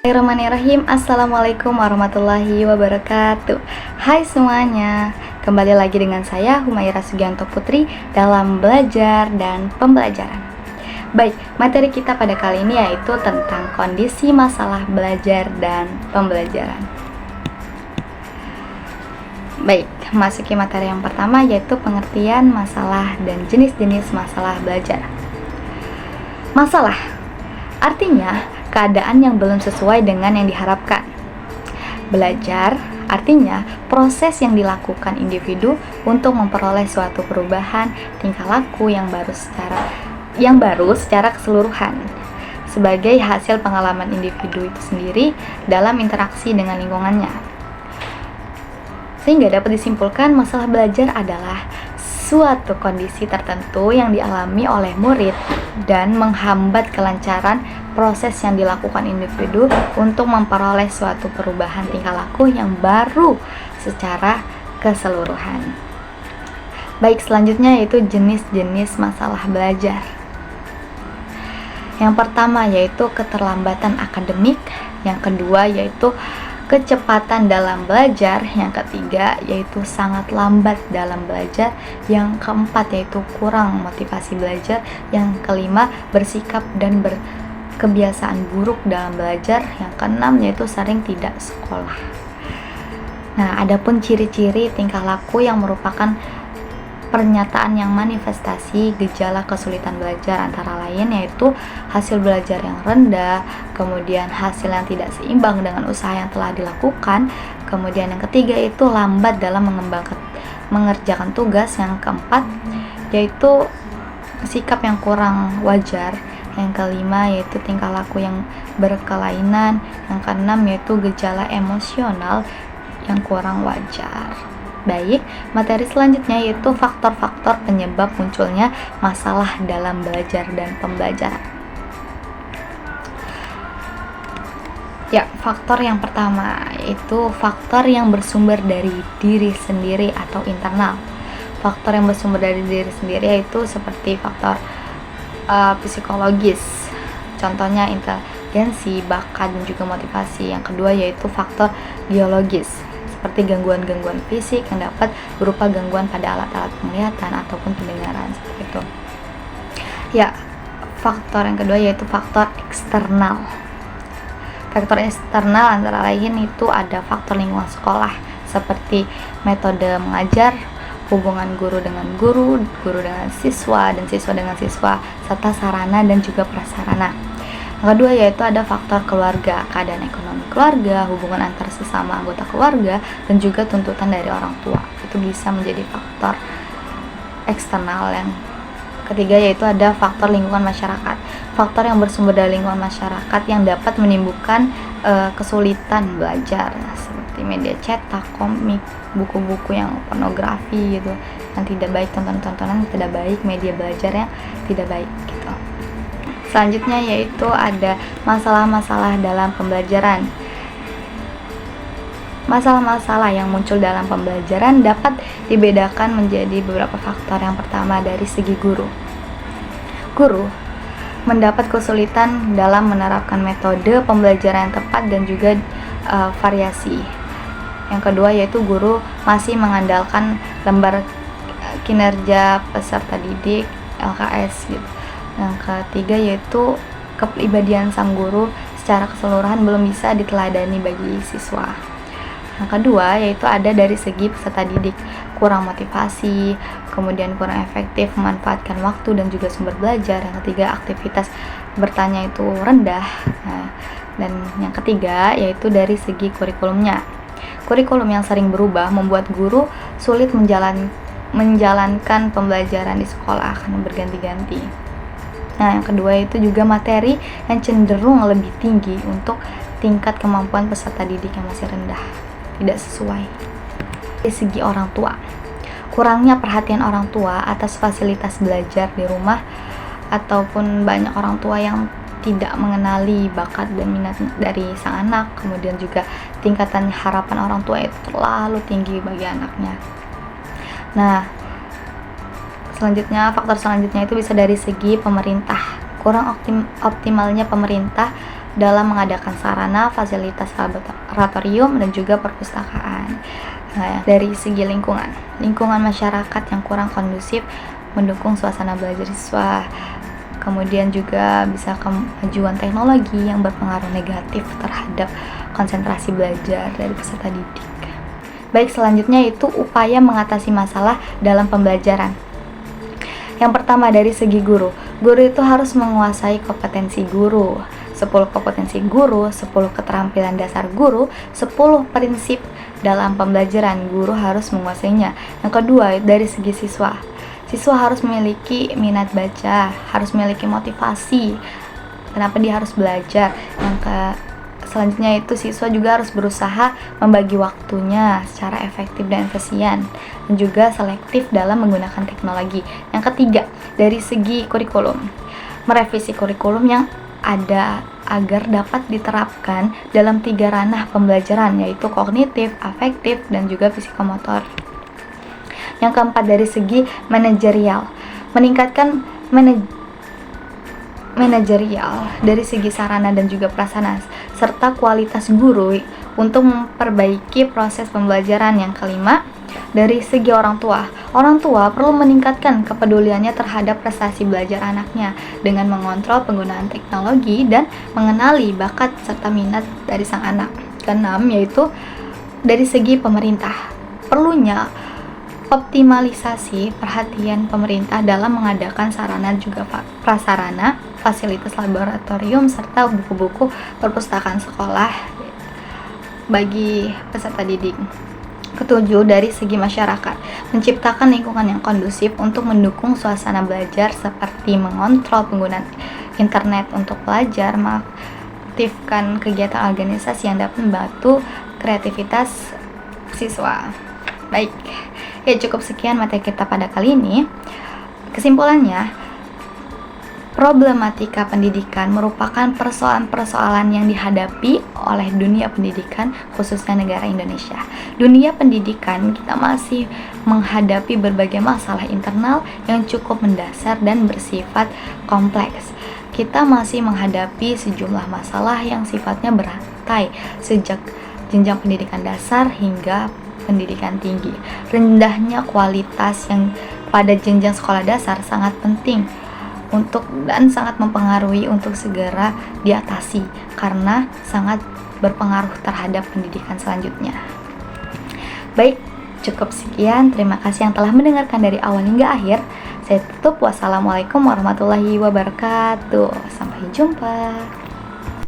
Bismillahirrahmanirrahim. Assalamualaikum warahmatullahi wabarakatuh. Hai semuanya, kembali lagi dengan saya Humaira Sugianto Putri dalam belajar dan pembelajaran. Baik, materi kita pada kali ini yaitu tentang kondisi masalah belajar dan pembelajaran. Baik, masuki materi yang pertama yaitu pengertian masalah dan jenis-jenis masalah belajar. Masalah artinya keadaan yang belum sesuai dengan yang diharapkan. Belajar artinya proses yang dilakukan individu untuk memperoleh suatu perubahan tingkah laku yang baru secara keseluruhan sebagai hasil pengalaman individu itu sendiri dalam interaksi dengan lingkungannya. Sehingga dapat disimpulkan masalah belajar adalah suatu kondisi tertentu yang dialami oleh murid dan menghambat kelancaran proses yang dilakukan individu untuk memperoleh suatu perubahan tingkah laku yang baru secara keseluruhan. Baik, selanjutnya yaitu jenis-jenis masalah belajar. Yang pertama yaitu keterlambatan akademik, yang kedua yaitu kecepatan dalam belajar, yang ketiga yaitu sangat lambat dalam belajar, yang keempat yaitu kurang motivasi belajar, yang kelima bersikap dan berkebiasaan buruk dalam belajar, yang keenam yaitu sering tidak sekolah. Nah, adapun ciri-ciri tingkah laku yang merupakan pernyataan yang manifestasi gejala kesulitan belajar antara lain yaitu hasil belajar yang rendah, kemudian hasil yang tidak seimbang dengan usaha yang telah dilakukan, kemudian yang ketiga itu lambat dalam mengerjakan tugas, yang keempat yaitu sikap yang kurang wajar, yang kelima yaitu tingkah laku yang berkelainan, yang keenam yaitu gejala emosional yang kurang wajar. Baik, materi selanjutnya yaitu faktor-faktor penyebab munculnya masalah dalam belajar dan pembelajaran. Ya, faktor yang pertama yaitu faktor yang bersumber dari diri sendiri atau internal. Faktor yang bersumber dari diri sendiri yaitu seperti faktor psikologis, contohnya inteligensi, bakat, dan juga motivasi. Yang kedua yaitu faktor biologis, seperti gangguan-gangguan fisik yang dapat berupa gangguan pada alat-alat penglihatan ataupun pendengaran, seperti itu. Ya, faktor yang kedua yaitu faktor eksternal. Faktor eksternal antara lain itu ada faktor lingkungan sekolah, seperti metode mengajar, hubungan guru dengan guru, guru dengan siswa, dan siswa dengan siswa, serta sarana dan juga prasarana. Yang kedua yaitu ada faktor keluarga, keadaan ekonomi keluarga, hubungan antar sesama anggota keluarga, dan juga tuntutan dari orang tua. Itu bisa menjadi faktor eksternal. Yang ketiga yaitu ada faktor lingkungan masyarakat. Faktor yang bersumber dari lingkungan masyarakat yang dapat menimbulkan kesulitan belajar, seperti media cetak, komik, buku-buku yang pornografi gitu, yang tidak baik, tontonan-tontonan yang tidak baik, media belajar yang tidak baik gitu. Selanjutnya yaitu ada masalah-masalah dalam pembelajaran. Masalah-masalah yang muncul dalam pembelajaran dapat dibedakan menjadi beberapa faktor. Yang pertama dari segi guru. Guru mendapat kesulitan dalam menerapkan metode pembelajaran yang tepat dan juga variasi. Yang kedua yaitu guru masih mengandalkan lembar kinerja peserta didik LKS gitu. Yang ketiga yaitu kepribadian sang guru secara keseluruhan belum bisa diteladani bagi siswa. Yang kedua yaitu ada dari segi peserta didik, kurang motivasi, kemudian kurang efektif memanfaatkan waktu dan juga sumber belajar. Yang ketiga aktivitas bertanya itu rendah. Nah, dan yang ketiga yaitu dari segi kurikulumnya. Kurikulum yang sering berubah membuat guru sulit menjalankan pembelajaran di sekolah karena berganti-ganti. Nah, yang kedua itu juga materi yang cenderung lebih tinggi untuk tingkat kemampuan peserta didik yang masih rendah, tidak sesuai. Dari segi orang tua, kurangnya perhatian orang tua atas fasilitas belajar di rumah, ataupun banyak orang tua yang tidak mengenali bakat dan minat dari sang anak, kemudian juga tingkatan harapan orang tua itu terlalu tinggi bagi anaknya. Nah, faktor selanjutnya itu bisa dari segi pemerintah. Kurang optimalnya pemerintah dalam mengadakan sarana, fasilitas laboratorium, dan juga perpustakaan. Nah, dari segi lingkungan masyarakat yang kurang kondusif mendukung suasana belajar siswa. Kemudian juga bisa kemajuan teknologi yang berpengaruh negatif terhadap konsentrasi belajar dari peserta didik. Baik, selanjutnya itu upaya mengatasi masalah dalam pembelajaran. Yang pertama, dari segi guru. Guru itu harus menguasai kompetensi guru. 10 kompetensi guru, 10 keterampilan dasar guru, 10 prinsip dalam pembelajaran. Guru harus menguasainya. Yang kedua, dari segi siswa. Siswa harus memiliki minat baca, harus memiliki motivasi. Kenapa dia harus belajar? Selanjutnya itu siswa juga harus berusaha membagi waktunya secara efektif dan efisien, dan juga selektif dalam menggunakan teknologi. Yang ketiga, dari segi kurikulum. Merevisi kurikulum yang ada agar dapat diterapkan dalam 3 ranah pembelajaran, yaitu kognitif, afektif, dan juga psikomotor. Yang keempat, dari segi manajerial. Meningkatkan manajerial dari segi sarana dan juga prasarana serta kualitas guru untuk memperbaiki proses pembelajaran. Yang kelima, dari segi orang tua. Orang tua perlu meningkatkan kepeduliannya terhadap prestasi belajar anaknya dengan mengontrol penggunaan teknologi dan mengenali bakat serta minat dari sang anak. Keenam, yaitu dari segi pemerintah. Perlunya optimalisasi perhatian pemerintah dalam mengadakan sarana juga prasarana, fasilitas laboratorium, serta buku-buku perpustakaan sekolah bagi peserta didik. Ketujuh, dari segi masyarakat. Menciptakan lingkungan yang kondusif untuk mendukung suasana belajar seperti mengontrol penggunaan internet untuk pelajar, mengaktifkan kegiatan organisasi yang dapat membantu kreativitas siswa. Baik, ya cukup sekian materi kita pada kali ini. Kesimpulannya, problematika pendidikan merupakan persoalan-persoalan yang dihadapi oleh dunia pendidikan, khususnya negara Indonesia. Dunia pendidikan kita masih menghadapi berbagai masalah internal yang cukup mendasar dan bersifat kompleks. Kita masih menghadapi sejumlah masalah yang sifatnya berantai, sejak jenjang pendidikan dasar hingga pendidikan tinggi. Rendahnya kualitas yang pada jenjang sekolah dasar sangat penting dan sangat mempengaruhi untuk segera diatasi karena sangat berpengaruh terhadap pendidikan selanjutnya. Baik, cukup sekian. Terima kasih yang telah mendengarkan dari awal hingga akhir. Saya tutup. Wassalamualaikum warahmatullahi wabarakatuh. Sampai jumpa.